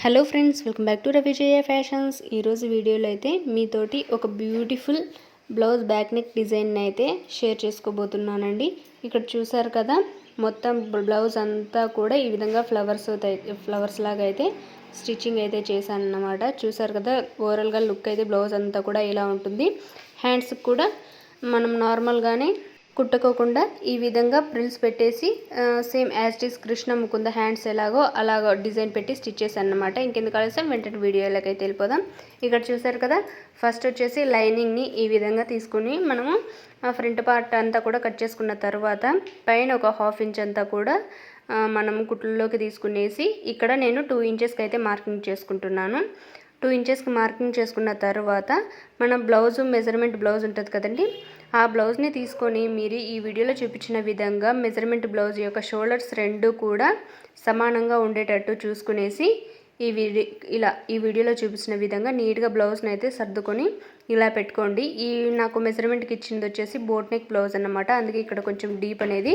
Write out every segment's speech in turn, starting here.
Hello friends, welcome back to Ravijaya fashions. ఈరోజు వీడియోలో అయితే మీతోటి ఒక beautiful blouse back neck design అయితే షేర్ చేసుకోబోతున్నానండి. ఇక్కడ చూసారు కదా, మొత్తం బ్లౌజ్ అంతా కూడా ఈ విధంగా ఫ్లవర్స్ లాగా అయితే స్టిచ్చింగ్ అయితే చేశాను అన్నమాట. చూసారు కదా, ఓవరాల్గా లుక్ అయితే బ్లౌజ్ అంతా కూడా ఇలా ఉంటుంది. హ్యాండ్స్కి కూడా మనం నార్మల్గానే కుట్టుకోకుండా ఈ విధంగా ప్రిల్స్ పెట్టేసి same as it is Krishna Mukunda hands ఎలాగో అలాగ డిజైన్ పెట్టి స్టిచ్ చేశాను అన్నమాట. ఇంకెందుకు ఆలస్యం, వెంటనే వీడియోలోకి అయితే వెళ్ళిపోదాం. ఇక్కడ చూసారు కదా, ఫస్ట్ వచ్చేసి లైనింగ్ని ఈ విధంగా తీసుకుని మనము ఫ్రంట్ పార్ట్ అంతా కూడా కట్ చేసుకున్న తర్వాత పైన ఒక 1/2 ఇంచ్ అంతా కూడా మనము కుట్లలోకి తీసుకునేసి ఇక్కడ నేను 2 ఇంచెస్కి అయితే మార్కింగ్ చేసుకుంటున్నాను. 2 ఇంచెస్కి మార్కింగ్ చేసుకున్న తర్వాత మన బ్లౌజు మెజర్మెంట్ బ్లౌజ్ ఉంటుంది కదండి, ఆ బ్లౌజ్ని తీసుకొని మీరు ఈ వీడియోలో చూపించిన విధంగా మెజర్మెంట్ బ్లౌజ్ యొక్క షోల్డర్స్ రెండు కూడా సమానంగా ఉండేటట్టు చూసుకునేసి ఈ వీడియోలో చూపించిన విధంగా నీట్గా బ్లౌజ్ని అయితే సర్దుకొని ఇలా పెట్టుకోండి. నాకు మెజర్మెంట్కి ఇచ్చింది వచ్చేసి బోట్ నెక్ బ్లౌజ్ అన్నమాట. అందుకే ఇక్కడ కొంచెం డీప్ అనేది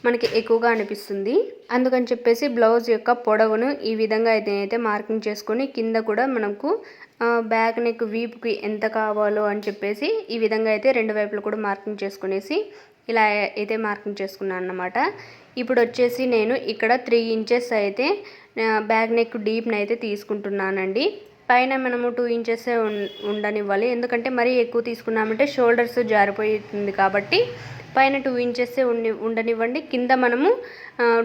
మనకి ఎక్కువగా అనిపిస్తుంది. అందుకని చెప్పేసి బ్లౌజ్ యొక్క పొడవును ఈ విధంగా అయితే మార్కింగ్ చేసుకొని కింద కూడా మనకు బ్యాక్ నెక్ వీపుకి ఎంత కావాలో అని చెప్పేసి ఈ విధంగా అయితే రెండు వైపులు కూడా మార్కింగ్ చేసుకునేసి ఇలా అయితే మార్కింగ్ చేసుకున్నాను అన్నమాట. ఇప్పుడు వచ్చేసి నేను ఇక్కడ 3 ఇంచెస్ అయితే బ్యాక్ నెక్ డీప్ని అయితే తీసుకుంటున్నానండి. పైన మనము 2 ఇంచెస్ ఉండనివ్వాలి, ఎందుకంటే మరీ ఎక్కువ తీసుకున్నామంటే షోల్డర్స్ జారిపోతుంది. కాబట్టి పైన 2 ఇంచెస్ ఉండనివ్వండి. కింద మనము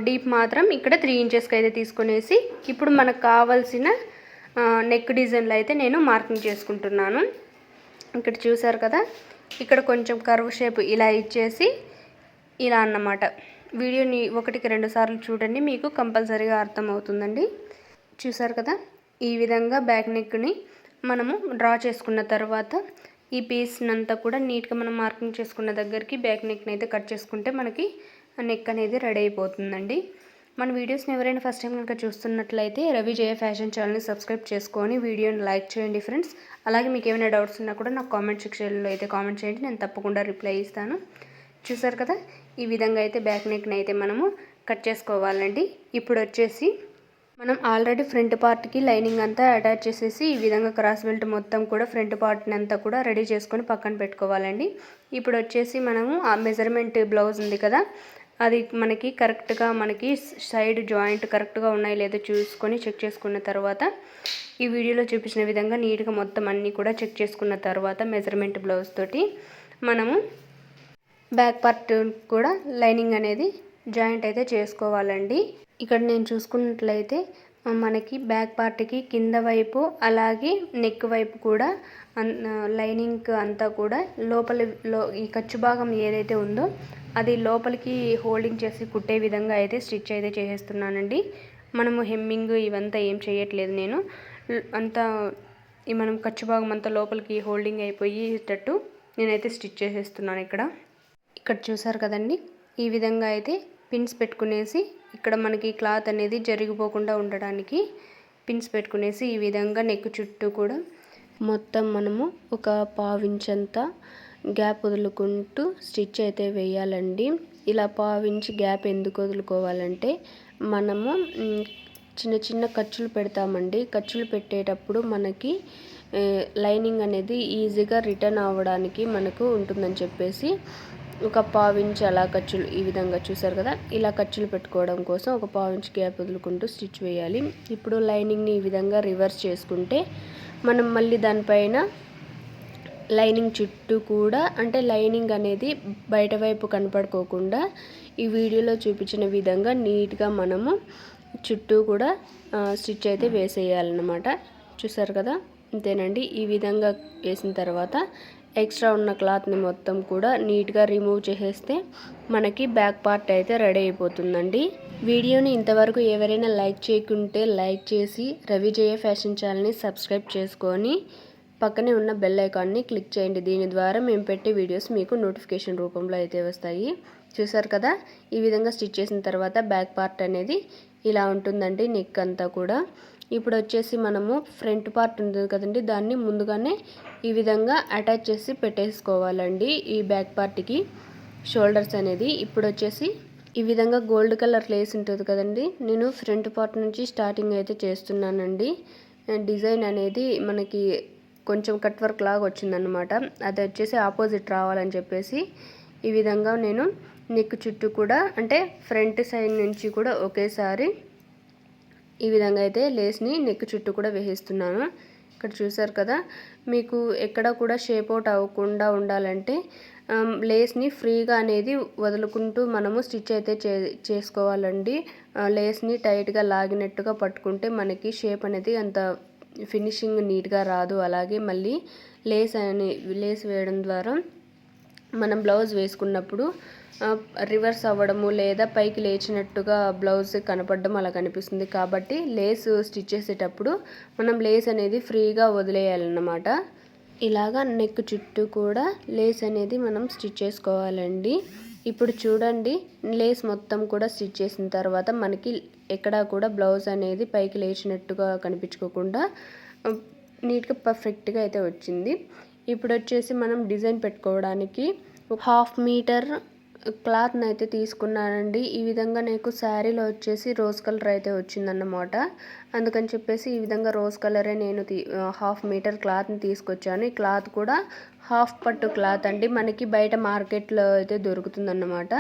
డీప్ మాత్రం ఇక్కడ 3 ఇంచెస్కి అయితే తీసుకునేసి ఇప్పుడు మనకు కావాల్సిన నెక్ డిజైన్లో అయితే నేను మార్కింగ్ చేసుకుంటున్నాను. ఇక్కడ చూసారు కదా, ఇక్కడ కొంచెం కర్వ్ షేప్ ఇలా ఇచ్చేసి ఇలా అన్నమాట. వీడియోని 1కి 2 సార్లు చూడండి, మీకు కంపల్సరీగా అర్థమవుతుందండి. చూసారు కదా, ఈ విధంగా బ్యాక్ నెక్ని మనము డ్రా చేసుకున్న తర్వాత ఈ పీస్నంతా కూడా నీట్గా మనం మార్కింగ్ చేసుకున్న దగ్గరికి బ్యాక్ నెక్ని అయితే కట్ చేసుకుంటే మనకి నెక్ అనేది రెడీ అయిపోతుందండి. మన వీడియోస్ని ఎవరైనా ఫస్ట్ టైం కనుక చూస్తున్నట్లయితే రవిజయ ఫ్యాషన్ ఛానల్ని సబ్స్క్రైబ్ చేసుకొని వీడియోని లైక్ చేయండి ఫ్రెండ్స్. అలాగే మీకు ఏమైనా డౌట్స్ ఉన్నా కూడా నాకు కామెంట్ సెక్షన్లో అయితే కామెంట్ చేయండి, నేను తప్పకుండా రిప్లై ఇస్తాను. చూసారు కదా, ఈ విధంగా అయితే బ్యాక్ నెక్ని అయితే మనము కట్ చేసుకోవాలండి. ఇప్పుడు వచ్చేసి మనం ఆల్రెడీ ఫ్రంట్ పార్ట్కి లైనింగ్ అంతా అటాచ్ చేసేసి ఈ విధంగా క్రాస్ బెల్ట్ మొత్తం కూడా ఫ్రంట్ పార్ట్ని అంతా కూడా రెడీ చేసుకొని పక్కన పెట్టుకోవాలండి. ఇప్పుడు వచ్చేసి మనము ఆ మెజర్మెంట్ బ్లౌజ్ ఉంది కదా, అది మనకి కరెక్ట్గా మనకి సైడ్ జాయింట్ కరెక్ట్గా ఉన్నాయో లేదో చూసుకొని చెక్ చేసుకున్న తర్వాత ఈ వీడియోలో చూపించిన విధంగా నీట్గా మొత్తం అన్నీ కూడా చెక్ చేసుకున్న తర్వాత మెజర్మెంట్ బ్లౌజ్ తోటి మనము బ్యాక్ పార్ట్ కూడా లైనింగ్ అనేది జాయింట్ అయితే చేసుకోవాలండి. ఇక్కడ నేను చూసుకున్నట్లయితే మనకి బ్యాక్ పార్ట్కి కింద వైపు అలాగే నెక్ వైపు కూడా లైనింగ్ అంతా కూడా ఈ ఖర్చు భాగం ఏదైతే ఉందో అది లోపలికి హోల్డింగ్ చేసి కుట్టే విధంగా అయితే స్టిచ్ అయితే చేసేస్తున్నానండి. మనము హెమ్మింగ్ ఇవంతా ఏం చేయట్లేదు, నేను అంతా మనం ఖర్చు భాగం అంతా లోపలికి హోల్డింగ్ అయిపోయేటట్టు నేనైతే స్టిచ్ చేసేస్తున్నాను. ఇక్కడ చూసారు కదండి, ఈ విధంగా అయితే పిన్స్ పెట్టుకునేసి ఇక్కడ మనకి క్లాత్ అనేది జరిగిపోకుండా ఉండడానికి పిన్స్ పెట్టుకునేసి ఈ విధంగా నెక్ చుట్టూ కూడా మొత్తం మనము ఒక 1/2 ఇంచ్ అంతా గ్యాప్ వదులుకుంటూ స్టిచ్ అయితే వేయాలండి. ఇలా 1/2 ఇంచ్ గ్యాప్ ఎందుకు వదులుకోవాలంటే మనము చిన్న చిన్న ఖర్చులు పెడతామండి. ఖర్చులు పెట్టేటప్పుడు మనకి లైనింగ్ అనేది ఈజీగా రిటర్న్ అవ్వడానికి మనకు ఉంటుందని చెప్పేసి ఒక 1/2 ఇంచ్ అలా ఖర్చులు ఈ విధంగా చూసారు కదా, ఇలా ఖర్చులు పెట్టుకోవడం కోసం ఒక 1/2 ఇంచ్ గ్యాప్ వదులుకుంటూ స్టిచ్ వేయాలి. ఇప్పుడు లైనింగ్ని ఈ విధంగా రివర్స్ చేసుకుంటే మనం మళ్ళీ దానిపైన లైనింగ్ చుట్టూ కూడా అంటే లైనింగ్ అనేది బయట వైపు కనపడుకోకుండా ఈ వీడియోలో చూపించిన విధంగా నీట్గా మనము చుట్టూ కూడా స్టిచ్ అయితే వేసేయాలన్నమాట. చూసారు కదా, అంతేనండి. ఈ విధంగా వేసిన తర్వాత ఎక్స్ట్రా ఉన్న క్లాత్ని మొత్తం కూడా నీట్గా రిమూవ్ చేసేస్తే మనకి బ్యాక్ పార్ట్ అయితే రెడీ అయిపోతుందండి. వీడియోని ఇంతవరకు ఎవరైనా లైక్ చేయకుంటే లైక్ చేసి రవిజయ ఫ్యాషన్ ఛానల్ని సబ్స్క్రైబ్ చేసుకొని పక్కనే ఉన్న బెల్ ఐకాన్ని క్లిక్ చేయండి. దీని ద్వారా మేము పెట్టే వీడియోస్ మీకు నోటిఫికేషన్ రూపంలో అయితే వస్తాయి. చూసారు కదా, ఈ విధంగా స్టిచ్ చేసిన తర్వాత బ్యాక్ పార్ట్ అనేది ఇలా ఉంటుందండి, నెక్ అంతా కూడా. ఇప్పుడు వచ్చేసి మనము ఫ్రంట్ పార్ట్ ఉంటుంది కదండి, దాన్ని ముందుగానే ఈ విధంగా అటాచ్ చేసి పెట్టేసుకోవాలండి ఈ బ్యాక్ పార్ట్కి షోల్డర్స్ అనేది. ఇప్పుడు వచ్చేసి ఈ విధంగా గోల్డ్ కలర్ లేస్ ఉంటుంది కదండి, నేను ఫ్రంట్ పార్ట్ నుంచి స్టార్టింగ్ అయితే చేస్తున్నానండి. డిజైన్ అనేది మనకి కొంచెం కట్ వర్క్ లాగా వచ్చిందనమాట. అది వచ్చేసి ఆపోజిట్ రావాలని చెప్పేసి ఈ విధంగా నేను నెక్ చుట్టూ కూడా అంటే ఫ్రంట్ సైడ్ నుంచి కూడా ఒకేసారి ఈ విధంగా అయితే లేస్ని నెక్ చుట్టూ కూడా వేసేస్తున్నాను. ఇక్కడ చూసారు కదా, మీకు ఎక్కడ కూడా షేప్ అవుట్ అవ్వకుండా ఉండాలంటే లేస్ని ఫ్రీగా అనేది వదులుకుంటూ మనము స్టిచ్ అయితే చేసుకోవాలండి. లేస్ని టైట్గా లాగినట్టుగా పట్టుకుంటే మనకి షేప్ అనేది అంత ఫినిషింగ్ నీట్గా రాదు. అలాగే మళ్ళీ లేస్ వేయడం ద్వారా మనం బ్లౌజ్ వేసుకున్నప్పుడు రివర్స్ అవ్వడము లేదా పైకి లేచినట్టుగా బ్లౌజ్ కనపడడం అలా కనిపిస్తుంది. కాబట్టి లేస్ స్టిచ్ చేసేటప్పుడు మనం లేస్ అనేది ఫ్రీగా వదిలేయాలన్నమాట. ఇలాగా నెక్ చుట్టూ కూడా లేస్ అనేది మనం స్టిచ్ చేసుకోవాలండి. ఇప్పుడు చూడండి, లేస్ మొత్తం కూడా స్టిచ్ చేసిన తర్వాత మనకి ఎక్కడా కూడా బ్లౌజ్ అనేది పైకి లేచినట్టుగా కనిపించుకోకుండా నీట్గా పర్ఫెక్ట్గా అయితే వచ్చింది. ఇప్పుడు వచ్చేసి మనం డిజైన్ పెట్టుకోవడానికి 1/2 మీటర్ క్లాత్ని అయితే తీసుకున్నానండి. ఈ విధంగా నాకు శారీలో వచ్చేసి రోజ్ కలర్ అయితే వచ్చిందన్నమాట. అందుకని చెప్పేసి ఈ విధంగా రోజ్ కలరే నేను 1/2 మీటర్ క్లాత్ని తీసుకొచ్చాను. ఈ క్లాత్ కూడా హాఫ్ పట్టు క్లాత్ అండి, మనకి బయట మార్కెట్లో అయితే దొరుకుతుందన్నమాట.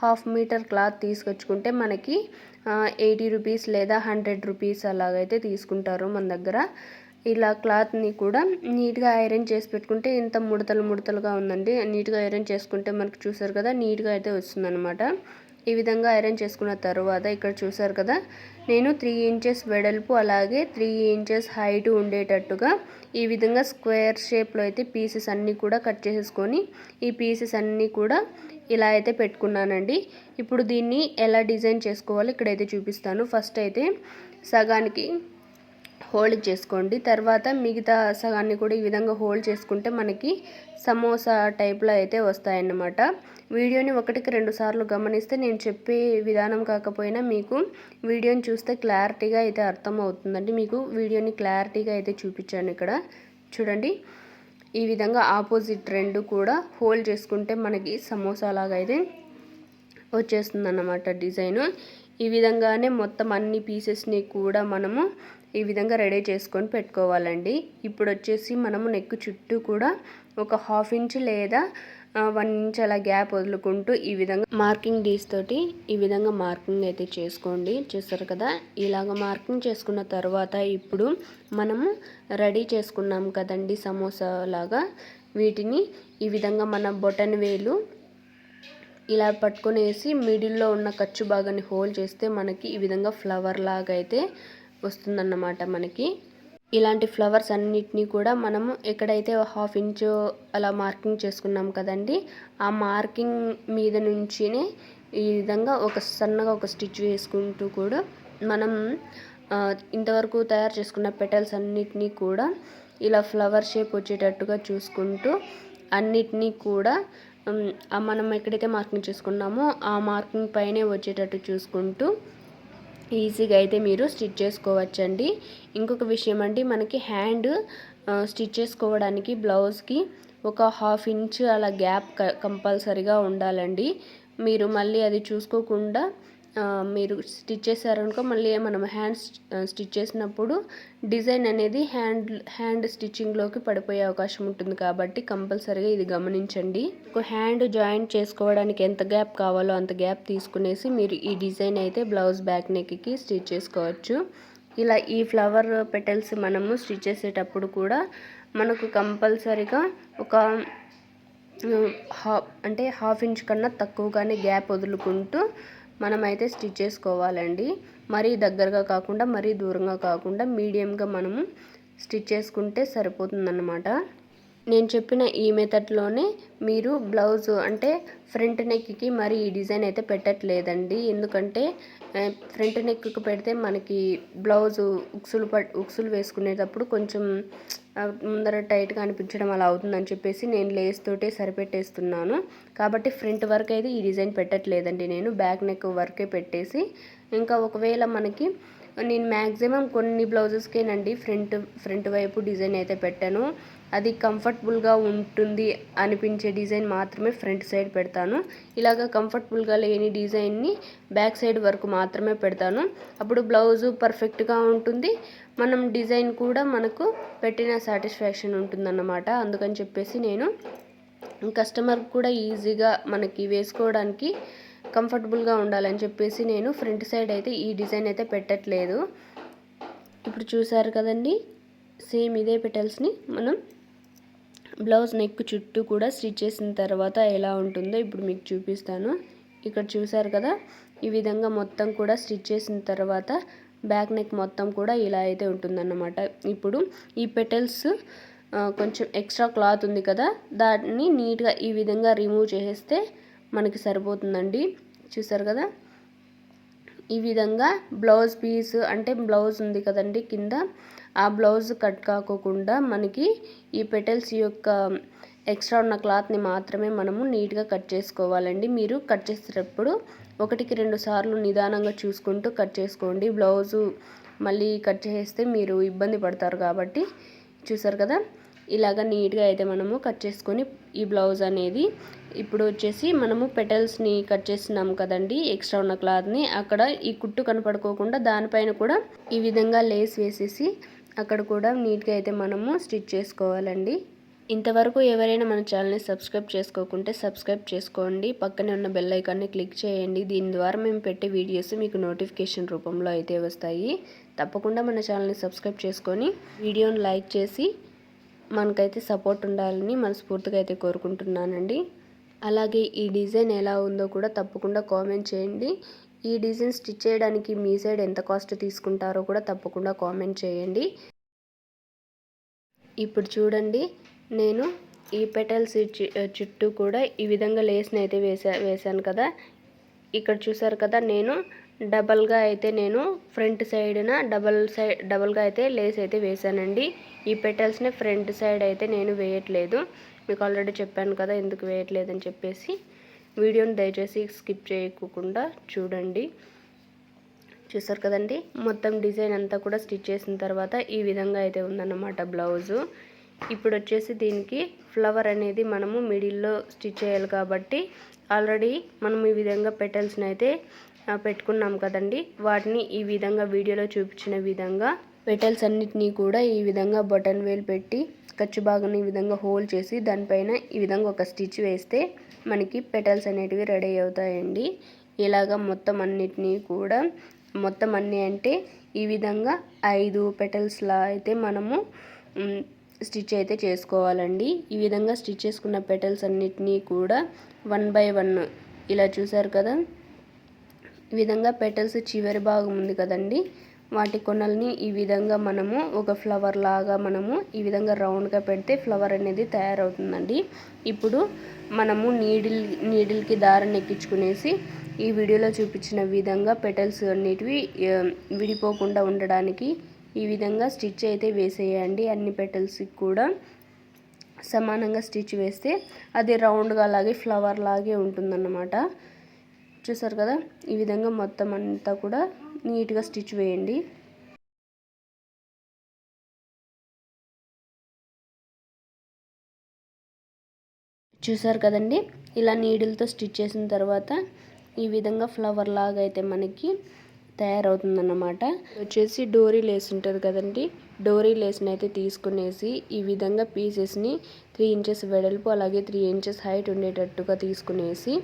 1/2 మీటర్ క్లాత్ తీసుకొచ్చుకుంటే మనకి 80 రూపీస్ లేదా 100 రూపీస్ అలాగైతే తీసుకుంటారు మన దగ్గర. ఇలా క్లాత్ని కూడా నీట్గా ఐరన్ చేసి పెట్టుకుంటే ఇంత ముడతలుగా ఉందండి. నీట్గా ఐరన్ చేసుకుంటే మనకు చూసారు కదా, నీట్గా అయితే వస్తుందన్నమాట. ఈ విధంగా ఐరన్ చేసుకున్న తర్వాత ఇక్కడ చూసారు కదా, నేను 3 ఇంచెస్ వెడల్పు అలాగే 3 ఇంచెస్ హైట్ ఉండేటట్టుగా ఈ విధంగా స్క్వేర్ షేప్లో అయితే పీసెస్ అన్నీ కూడా కట్ చేసేసుకొని ఈ పీసెస్ అన్నీ కూడా ఇలా అయితే పెట్టుకున్నానండి. ఇప్పుడు దీన్ని ఎలా డిజైన్ చేసుకోవాలో ఇక్కడైతే చూపిస్తాను. ఫస్ట్ అయితే సగానికి హోల్డ్ చేసుకోండి. తర్వాత మిగతా సగాన్ని కూడా ఈ విధంగా హోల్డ్ చేసుకుంటే మనకి సమోసా టైప్లో అయితే వస్తాయన్నమాట. వీడియోని 1కి 2 సార్లు గమనిస్తే నేను చెప్పే విధానం కాకపోయినా మీకు వీడియోని చూస్తే క్లారిటీగా అయితే అర్థమవుతుందండి. మీకు వీడియోని క్లారిటీగా అయితే చూపించాను. ఇక్కడ చూడండి, ఈ విధంగా ఆపోజిట్ 2 కూడా హోల్డ్ చేసుకుంటే మనకి సమోసా లాగా అయితే వచ్చేస్తుందన్నమాట డిజైను. ఈ విధంగానే మొత్తం అన్ని పీసెస్ని కూడా మనము ఈ విధంగా రెడీ చేసుకొని పెట్టుకోవాలండి. ఇప్పుడు వచ్చేసి మనము నెక్ చుట్టూ కూడా ఒక 1/2 ఇంచ్ లేదా 1 ఇంచ్ అలా గ్యాప్ వదులుకుంటూ ఈ విధంగా మార్కింగ్ డీస్ తోటి ఈ విధంగా మార్కింగ్ అయితే చేసుకోండి. చూస్తారు కదా, ఇలాగ మార్కింగ్ చేసుకున్న తర్వాత ఇప్పుడు మనము రెడీ చేసుకున్నాం కదండి సమోసా లాగా, వీటిని ఈ విధంగా మన బొటన్ వేలు ఇలా పట్టుకునేసి మిడిల్లో ఉన్న ఖర్చు భాగాన్ని హోల్డ్ చేస్తే మనకి ఈ విధంగా ఫ్లవర్ లాగా అయితే వస్తుందన్నమాట. మనకి ఇలాంటి ఫ్లవర్స్ అన్నిటినీ కూడా మనము ఎక్కడైతే 1/2 ఇంచు అలా మార్కింగ్ చేసుకున్నాం కదండి, ఆ మార్కింగ్ మీద నుంచినే ఈ విధంగా సన్నగా ఒక స్టిచ్ వేసుకుంటూ కూడా మనం ఇంతవరకు తయారు చేసుకున్న పెటల్స్ అన్నిటినీ కూడా ఇలా ఫ్లవర్ షేప్ వచ్చేటట్టుగా చూసుకుంటూ అన్నిటినీ కూడా మనం ఎక్కడైతే మార్కింగ్ చేసుకున్నామో ఆ మార్కింగ్ పైనే వచ్చేటట్టు చూసుకుంటూ ఈజీగా అయితే మీరు స్టిచ్ చేసుకోవచ్చండి. ఇంకొక విషయం అండి, మనకి హ్యాండ్ స్టిచ్ చేసుకోవడానికి బ్లౌజ్కి ఒక 1/2 ఇంచ్ అలా గ్యాప్ కంపల్సరీగా ఉండాలండి. మీరు మళ్ళీ అది చూసుకోకుండా మీరు స్టిచ్ చేశారనుకో మళ్ళీ మనం హ్యాండ్ స్టిచ్ చేసినప్పుడు డిజైన్ అనేది హ్యాండ్ స్టిచ్చింగ్లోకి పడిపోయే అవకాశం ఉంటుంది. కాబట్టి కంపల్సరీగా ఇది గమనించండి. హ్యాండ్ జాయింట్ చేసుకోవడానికి ఎంత గ్యాప్ కావాలో అంత గ్యాప్ తీసుకునేసి మీరు ఈ డిజైన్ అయితే బ్లౌజ్ బ్యాక్ నెక్కి స్టిచ్ చేసుకోవచ్చు. ఇలా ఈ ఫ్లవర్ పెటల్స్ మనము స్టిచ్ చేసేటప్పుడు కూడా మనకు కంపల్సరీగా ఒక 1/2 ఇంచ్ కన్నా తక్కువగానే గ్యాప్ వదులుకుంటూ మనమైతే స్టిచ్ చేసుకోవాలండి. మరీ దగ్గరగా కాకుండా మరీ దూరంగా కాకుండా మీడియంగా మనము స్టిచ్ చేసుకుంటే సరిపోతుందన్నమాట. నేను చెప్పిన ఈ మెథడ్లోనే మీరు బ్లౌజ్ అంటే ఫ్రంట్ నెక్కి మరి ఈ డిజైన్ అయితే పెట్టట్లేదండి. ఎందుకంటే ఫ్రంట్ నెక్కి పెడితే మనకి బ్లౌజు ఉక్సులు వేసుకునేటప్పుడు కొంచెం ముందర టైట్గా అనిపించడం అలా అవుతుందని చెప్పేసి నేను లేస్ తోటే సరిపెట్టేస్తున్నాను. కాబట్టి ఫ్రంట్ వర్క్ అయితే ఈ డిజైన్ పెట్టట్లేదండి, నేను బ్యాక్ నెక్ వర్కే పెట్టేసి ఇంకా ఒకవేళ మనకి నేను మ్యాక్సిమం కొన్ని బ్లౌజెస్కేనండి ఫ్రంట్ వైపు డిజైన్ అయితే పెట్టాను. అది కంఫర్టబుల్గా ఉంటుంది అనిపించే డిజైన్ మాత్రమే ఫ్రంట్ సైడ్ పెడతాను. ఇలాగ కంఫర్టబుల్గా లేని డిజైన్ని బ్యాక్ సైడ్ వరకు మాత్రమే పెడతాను. అప్పుడు బ్లౌజు పర్ఫెక్ట్గా ఉంటుంది, మనం డిజైన్ కూడా మనకు పెట్టిన సాటిస్ఫాక్షన్ ఉంటుందన్నమాట. అందుకని చెప్పేసి నేను కస్టమర్ కూడా ఈజీగా మనకి వేసుకోవడానికి కంఫర్టబుల్గా ఉండాలని చెప్పేసి నేను ఫ్రంట్ సైడ్ అయితే ఈ డిజైన్ అయితే పెట్టట్లేదు. ఇప్పుడు చూసారు కదండి, సేమ్ ఇదే పెటల్స్ని మనం బ్లౌజ్ నెక్ చుట్టూ కూడా స్టిచ్ చేసిన తర్వాత ఎలా ఉంటుందో ఇప్పుడు మీకు చూపిస్తాను. ఇక్కడ చూసారు కదా, ఈ విధంగా మొత్తం కూడా స్టిచ్ చేసిన తర్వాత బ్యాక్ నెక్ మొత్తం కూడా ఇలా అయితే ఉంటుందన్నమాట. ఇప్పుడు ఈ పెటల్స్ కొంచెం ఎక్స్ట్రా క్లాత్ ఉంది కదా, దాన్ని నీట్గా ఈ విధంగా రిమూవ్ చేసేస్తే మనకి సరిపోతుందండి. చూసారు కదా, ఈ విధంగా బ్లౌజ్ పీస్ అంటే బ్లౌజ్ ఉంది కదండి కింద, ఆ బ్లౌజ్ కట్ కాకోకుండా మనకి ఈ పెటల్స్ యొక్క ఎక్స్ట్రా ఉన్న క్లాత్ని మాత్రమే మనము నీట్గా కట్ చేసుకోవాలండి. మీరు కట్ చేసేటప్పుడు 1-2 సార్లు నిదానంగా చూసుకుంటూ కట్ చేసుకోండి. బ్లౌజు మళ్ళీ కట్ చేస్తే మీరు ఇబ్బంది పడతారు కాబట్టి. చూసారు కదా, ఇలాగ నీట్గా అయితే మనము కట్ చేసుకొని ఈ బ్లౌజ్ అనేది ఇప్పుడు వచ్చేసి మనము పెటల్స్ని కట్ చేస్తున్నాం కదండి, ఎక్స్ట్రా ఉన్న క్లాత్ని అక్కడ ఈ కుట్టు కనపడుకోకుండా దానిపైన కూడా ఈ విధంగా లేస్ వేసేసి అక్కడ కూడా నీట్గా అయితే మనము స్టిచ్ చేసుకోవాలండి. ఇంతవరకు ఎవరైనా మన ఛానల్ని సబ్స్క్రైబ్ చేసుకోకుంటే సబ్స్క్రైబ్ చేసుకోండి, పక్కనే ఉన్న బెల్ ఐకాన్ని క్లిక్ చేయండి. దీని ద్వారా మేము పెట్టే వీడియోస్ మీకు నోటిఫికేషన్ రూపంలో అయితే వస్తాయి. తప్పకుండా మన ఛానల్ని సబ్స్క్రైబ్ చేసుకొని వీడియోని లైక్ చేసి మనకైతే సపోర్ట్ ఉండాలని మనస్ఫూర్తిగా అయితే కోరుకుంటున్నానండి. అలాగే ఈ డిజైన్ ఎలా ఉందో కూడా తప్పకుండా కామెంట్ చేయండి. ఈ డిజైన్ స్టిచ్ చేయడానికి మీ సైడ్ ఎంత కాస్ట్ తీసుకుంటారో కూడా తప్పకుండా కామెంట్ చేయండి. ఇప్పుడు చూడండి, నేను ఈ పెటల్స్ చుట్టూ కూడా ఈ విధంగా లేస్ని అయితే వేసాను కదా. ఇక్కడ చూసారు కదా, నేను డబల్గా అయితే నేను ఫ్రంట్ సైడ్న డబల్గా అయితే లేస్ అయితే వేసానండి. ఈ పెటల్స్ని ఫ్రంట్ సైడ్ అయితే నేను వేయట్లేదు, మీకు ఆల్రెడీ చెప్పాను కదా ఎందుకు వేయట్లేదని చెప్పేసి. వీడియోని దయచేసి స్కిప్ చేయకుండా చూడండి. చూసారు కదండి, మొత్తం డిజైన్ అంతా కూడా స్టిచ్ చేసిన తర్వాత ఈ విధంగా అయితే ఉందన్నమాట బ్లౌజు. ఇప్పుడు వచ్చేసి దీనికి ఫ్లవర్ అనేది మనము మిడిల్లో స్టిచ్ చేయాలి కాబట్టి ఆల్రెడీ మనం ఈ విధంగా పెటల్స్ని అయితే పెట్టుకున్నాం కదండి, వాటిని ఈ విధంగా వీడియోలో చూపించిన విధంగా పెటల్స్ అన్నిటినీ కూడా ఈ విధంగా బటన్ వేలు పెట్టి ఖర్చు భాగాన్ని ఈ విధంగా హోల్డ్ చేసి దానిపైన ఈ విధంగా ఒక స్టిచ్ వేస్తే మనకి పెటల్స్ అనేటివి రెడీ అవుతాయండి. ఇలాగా మొత్తం అన్నిటినీ కూడా మొత్తం అన్నీ అంటే ఈ విధంగా 5 పెటల్స్లా అయితే మనము స్టిచ్ అయితే చేసుకోవాలండి. ఈ విధంగా స్టిచ్ చేసుకున్న పెటల్స్ అన్నిటినీ కూడా 1 by 1 ఇలా చూసారు కదా, ఈ విధంగా పెటల్స్ చివరి భాగం ఉంది కదండి, వాటి కొనల్ని ఈ విధంగా మనము ఒక ఫ్లవర్ లాగా మనము ఈ విధంగా రౌండ్గా పెడితే ఫ్లవర్ అనేది తయారవుతుందండి. ఇప్పుడు మనము నీడిల్కి దారాన్ని ఎక్కించుకునేసి ఈ వీడియోలో చూపించిన విధంగా పెటల్స్ అన్నిటివి విడిపోకుండా ఉండడానికి ఈ విధంగా స్టిచ్ అయితే వేసేయండి. అన్ని పెటల్స్కి కూడా సమానంగా స్టిచ్ వేస్తే అది రౌండ్గా అలాగే ఫ్లవర్ లాగే ఉంటుందన్నమాట. చూసారు కదా, ఈ విధంగా మొత్తం అంతా కూడా నీట్గా స్టిచ్ వేయండి. చూసారు కదండి, ఇలా నీడిల్తో స్టిచ్ చేసిన తర్వాత ఈ విధంగా ఫ్లవర్ లాగా అయితే మనకి తయారవుతుందన్నమాట. వచ్చేసి డోరీ లేస్ ఉంటుంది కదండి, డోరీ లేస్ని అయితే తీసుకునేసి ఈ విధంగా పీసెస్ని 3 inches వెడల్పు అలాగే 3 inches హైట్ ఉండేటట్టుగా తీసుకునేసి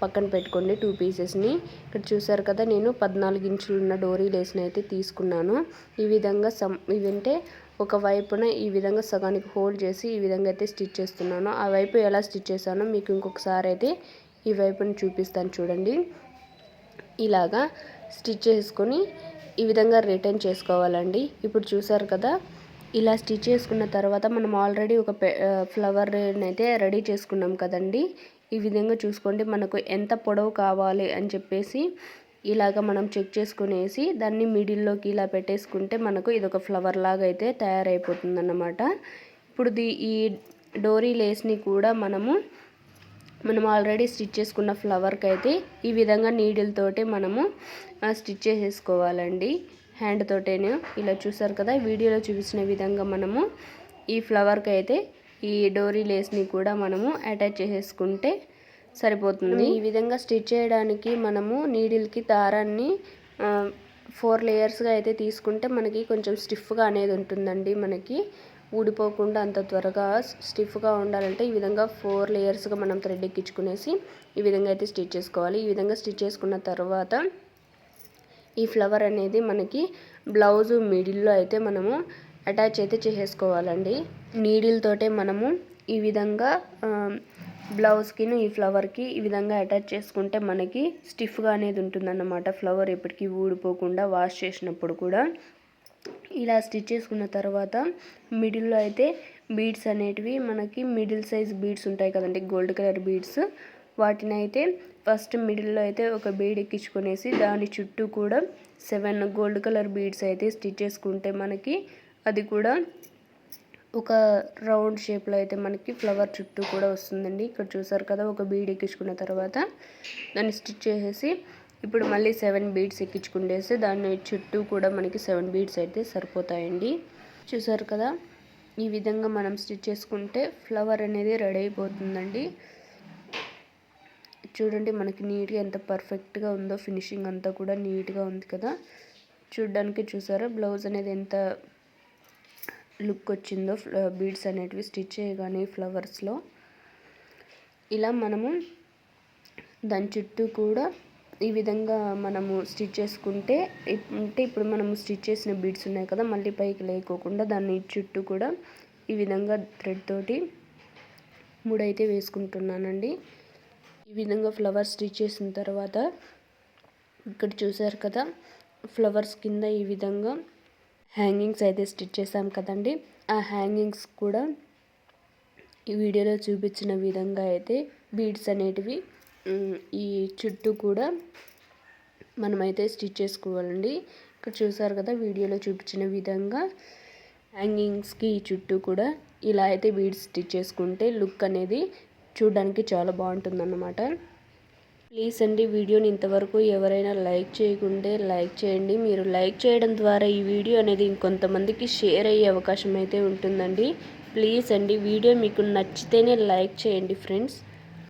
పక్కన పెట్టుకోండి 2 పీసెస్ని. ఇక్కడ చూసారు కదా, నేను 14 ఇంచులు ఉన్న డోరీ లేస్ని అయితే తీసుకున్నాను. ఈ విధంగా ఇవంటే ఒక వైపున ఈ విధంగా సగానికి హోల్డ్ చేసి ఈ విధంగా అయితే స్టిచ్ చేస్తున్నాను. ఆ వైపు ఎలా స్టిచ్ చేశానో మీకు ఇంకొకసారి అయితే ఈ వైపుని చూపిస్తాను చూడండి. ఇలాగా స్టిచ్ చేసుకొని ఈ విధంగా రిటర్న్ చేసుకోవాలండి. ఇప్పుడు చూసారు కదా, ఇలా స్టిచ్ చేసుకున్న తర్వాత మనం ఆల్రెడీ ఒక ఫ్లవర్ని అయితే రెడీ చేసుకున్నాం కదండి. ఈ విధంగా చూసుకోండి, మనకు ఎంత పొడవు కావాలి అని చెప్పేసి ఇలాగ మనం చెక్ చేసుకునేసి దాన్ని మిడిల్లోకి ఇలా పెట్టేసుకుంటే మనకు ఇదొక ఫ్లవర్ లాగా అయితే తయారైపోతుంది అన్నమాట. ఇప్పుడు ఈ డోరీ లేస్ని కూడా మనం ఆల్రెడీ స్టిచ్ చేసుకున్న ఫ్లవర్కి అయితే ఈ విధంగా నీడిల్ తోటి మనము స్టిచ్ చేసేసుకోవాలండి. హ్యాండ్ తోటేను ఇలా చూసారు కదా, వీడియోలో చూపించిన విధంగా మనము ఈ ఫ్లవర్కి అయితే ఈ డోరీ లేస్ని కూడా మనము అటాచ్ చేసేసుకుంటే సరిపోతుంది. ఈ విధంగా స్టిచ్ చేయడానికి మనము నీడిల్కి దారాన్ని 4 లేయర్స్గా అయితే తీసుకుంటే మనకి కొంచెం స్టిఫ్గా అనేది ఉంటుందండి. మనకి ఊడిపోకుండా అంత త్వరగా స్టిఫ్గా ఉండాలంటే ఈ విధంగా 4 లేయర్స్గా మనం థ్రెడ్ ఎక్కించుకునేసి ఈ విధంగా అయితే స్టిచ్ చేసుకోవాలి. ఈ విధంగా స్టిచ్ చేసుకున్న తర్వాత ఈ ఫ్లవర్ అనేది మనకి బ్లౌజ్ మిడిల్లో అయితే మనము అటాచ్ అయితే చేసేసుకోవాలండి. నీడిల్ తోటే మనము ఈ విధంగా బ్లౌజ్కి ఈ ఫ్లవర్కి ఈ విధంగా అటాచ్ చేసుకుంటే మనకి స్టిఫ్గా అనేది ఉంటుందన్నమాట. ఫ్లవర్ ఎప్పటికీ ఊడిపోకుండా వాష్ చేసినప్పుడు కూడా. ఇలా స్టిచ్ చేసుకున్న తర్వాత మిడిల్లో అయితే బీడ్స్ అనేటివి మనకి మిడిల్ సైజ్ బీడ్స్ ఉంటాయి కదండి, గోల్డ్ కలర్ బీడ్స్. వాటిని అయితే ఫస్ట్ మిడిల్లో అయితే ఒక బీడ్ ఎక్కించుకొనేసి దాని చుట్టూ కూడా 7 గోల్డ్ కలర్ బీడ్స్ అయితే స్టిచ్ చేసుకుంటే మనకి అది కూడా ఒక రౌండ్ షేప్లో అయితే మనకి ఫ్లవర్ చుట్టూ కూడా వస్తుందండి. ఇక్కడ చూసారు కదా, ఒక బీడ్ ఎక్కించుకున్న తర్వాత దాన్ని స్టిచ్ చేసేసి ఇప్పుడు మళ్ళీ 7 బీడ్స్ ఎక్కించుకుంటేసి దాని చుట్టూ కూడా మనకి 7 బీడ్స్ అయితే సరిపోతాయండి. చూసారు కదా, ఈ విధంగా మనం స్టిచ్ చేసుకుంటే ఫ్లవర్ అనేది రెడీ అయిపోతుందండి. చూడండి మనకి నీట్గా ఎంత పర్ఫెక్ట్గా ఉందో, ఫినిషింగ్ అంతా కూడా నీట్గా ఉంది కదా. చూడడానికి చూసారా బ్లౌజ్ అనేది ఎంత లుక్ వచ్చిందో బీడ్స్ అనేటివి స్టిచ్ చేయగానే ఫ్లవర్స్లో. ఇలా మనము దాని చుట్టూ కూడా ఈ విధంగా మనము స్టిచ్ చేసుకుంటే అంటే ఇప్పుడు మనము స్టిచ్ చేసిన బీడ్స్ ఉన్నాయి కదా, మళ్ళీ పైకి లేకోకుండా దాన్ని చుట్టూ కూడా ఈ విధంగా థ్రెడ్ తోటి ముడైతే వేసుకుంటున్నానండి. ఈ విధంగా ఫ్లవర్స్ స్టిచ్ చేసిన తర్వాత ఇక్కడ చూసారు కదా, ఫ్లవర్స్ కింద ఈ విధంగా హ్యాంగింగ్స్ అయితే స్టిచ్ చేసాం కదండి. ఆ హ్యాంగింగ్స్ కూడా ఈ వీడియోలో చూపించిన విధంగా అయితే బీడ్స్ అనేటివి ఈ చుట్టూ కూడా మనమైతే స్టిచ్ చేసుకోవాలండి. ఇక్కడ చూసారు కదా, వీడియోలో చూపించిన విధంగా హ్యాంగింగ్స్కి ఈ చుట్టూ కూడా ఇలా అయితే బీడ్స్ స్టిచ్ చేసుకుంటే లుక్ అనేది చూడడానికి చాలా బాగుంటుందన్నమాట. ప్లీజ్ అండి, వీడియోని ఇంతవరకు ఎవరైనా లైక్ చేయకుంటే లైక్ చేయండి. మీరు లైక్ చేయడం ద్వారా ఈ వీడియో అనేది ఇంకొంతమందికి షేర్ అయ్యే అవకాశం అయితే ఉంటుందండి. ప్లీజ్ అండి, వీడియో మీకు నచ్చితేనే లైక్ చేయండి ఫ్రెండ్స్.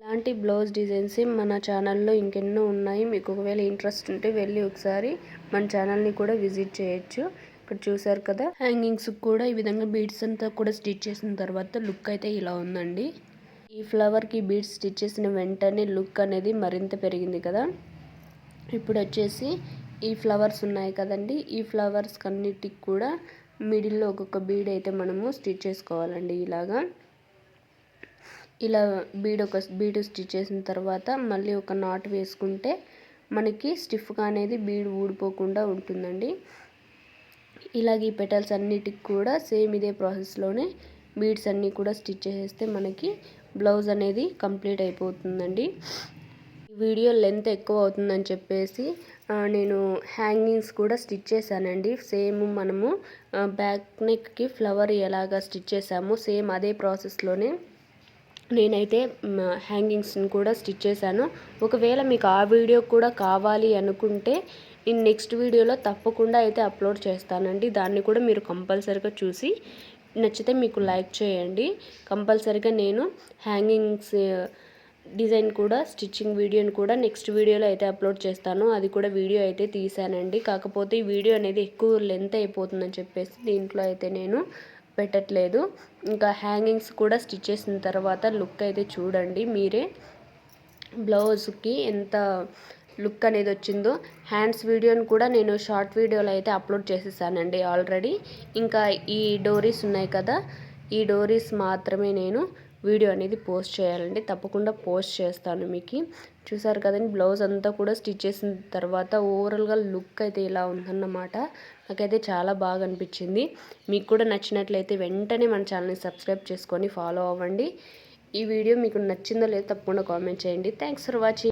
ఇలాంటి బ్లౌజ్ డిజైన్స్ మన ఛానల్లో ఇంకెన్నో ఉన్నాయి. మీకు ఒకవేళ ఇంట్రెస్ట్ ఉంటే వెళ్ళి ఒకసారి మన ఛానల్ని కూడా విజిట్ చేయొచ్చు. ఇక్కడ చూసారు కదా, హ్యాంగింగ్స్ కూడా ఈ విధంగా బీడ్స్ అంతా కూడా స్టిచ్ చేసిన తర్వాత లుక్ అయితే ఇలా ఉందండి. ఈ ఫ్లవర్కి బీడ్స్ స్టిచ్ చేసిన వెంటనే లుక్ అనేది మరింత పెరిగింది కదా. ఇప్పుడు వచ్చేసి ఈ ఫ్లవర్స్ ఉన్నాయి కదండి, ఈ ఫ్లవర్స్ అన్నిటికి కూడా మిడిల్లో ఒక్కొక్క బీడ్ అయితే మనము స్టిచ్ చేసుకోవాలండి. ఇలా ఒక బీడ్ స్టిచ్ చేసిన తర్వాత మళ్ళీ ఒక నాట్ వేసుకుంటే మనకి స్టిఫ్గా అనేది బీడ్ ఊడిపోకుండా ఉంటుందండి. ఇలాగ ఈ పెటల్స్ అన్నిటికి కూడా సేమ్ ఇదే ప్రాసెస్లోనే బీడ్స్ అన్నీ కూడా స్టిచ్ చేసేస్తే మనకి బ్లౌజ్ అనేది కంప్లీట్ అయిపోతుందండి. ఈ వీడియో లెంత్ ఎక్కువ అవుతుందని చెప్పేసి నేను హ్యాంగింగ్స్ కూడా స్టిచ్ చేశానండి. సేమ్ మనము బ్యాక్ నెక్కి ఫ్లవర్ ఎలాగా స్టిచ్ చేసామో సేమ్ అదే ప్రాసెస్లోనే నేనైతే హ్యాంగింగ్స్ని కూడా స్టిచ్ చేశాను. ఒకవేళ మీకు ఆ వీడియో కూడా కావాలి అనుకుంటే నేను నెక్స్ట్ వీడియోలో తప్పకుండా అయితే అప్లోడ్ చేస్తానండి. దాన్ని కూడా మీరు కంపల్సరీగా చూసి నచ్చితే మీకు లైక్ చేయండి. కంపల్సరీగా నేను హ్యాంగింగ్స్ డిజైన్ కూడా స్టిచ్చింగ్ వీడియోని కూడా నెక్స్ట్ వీడియోలో అయితే అప్లోడ్ చేస్తాను. అది కూడా వీడియో అయితే తీసానండి. కాకపోతే ఈ వీడియో అనేది ఎక్కువ లెంత్ అయిపోతుందని చెప్పేసి దీంట్లో అయితే నేను పెట్టట్లేదు. ఇంకా హ్యాంగింగ్స్ కూడా స్టిచ్ చేసిన తర్వాత లుక్ అయితే చూడండి మీరే, బ్లౌజ్కి ఎంత లుక్ అనేది వచ్చిందో. హ్యాండ్స్ వీడియోని కూడా నేను షార్ట్ వీడియోలో అయితే అప్లోడ్ చేసేసానండి ఆల్రెడీ. ఇంకా ఈ డోరీస్ ఉన్నాయి కదా, ఈ డోరీస్ మాత్రమే నేను వీడియో అనేది పోస్ట్ చేయాలండి. తప్పకుండా పోస్ట్ చేస్తాను మీకు. చూసారు కదండి, బ్లౌజ్ అంతా కూడా స్టిచ్ చేసిన తర్వాత ఓవరాల్గా లుక్ అయితే ఇలా ఉందన్నమాట. నాకైతే చాలా బాగా అనిపించింది. మీకు కూడా నచ్చినట్లయితే వెంటనే మన ఛానల్ని సబ్స్క్రైబ్ చేసుకొని ఫాలో అవ్వండి. ఈ వీడియో మీకు నచ్చిందో లేదో తప్పకుండా కామెంట్ చేయండి. Thanks for watching.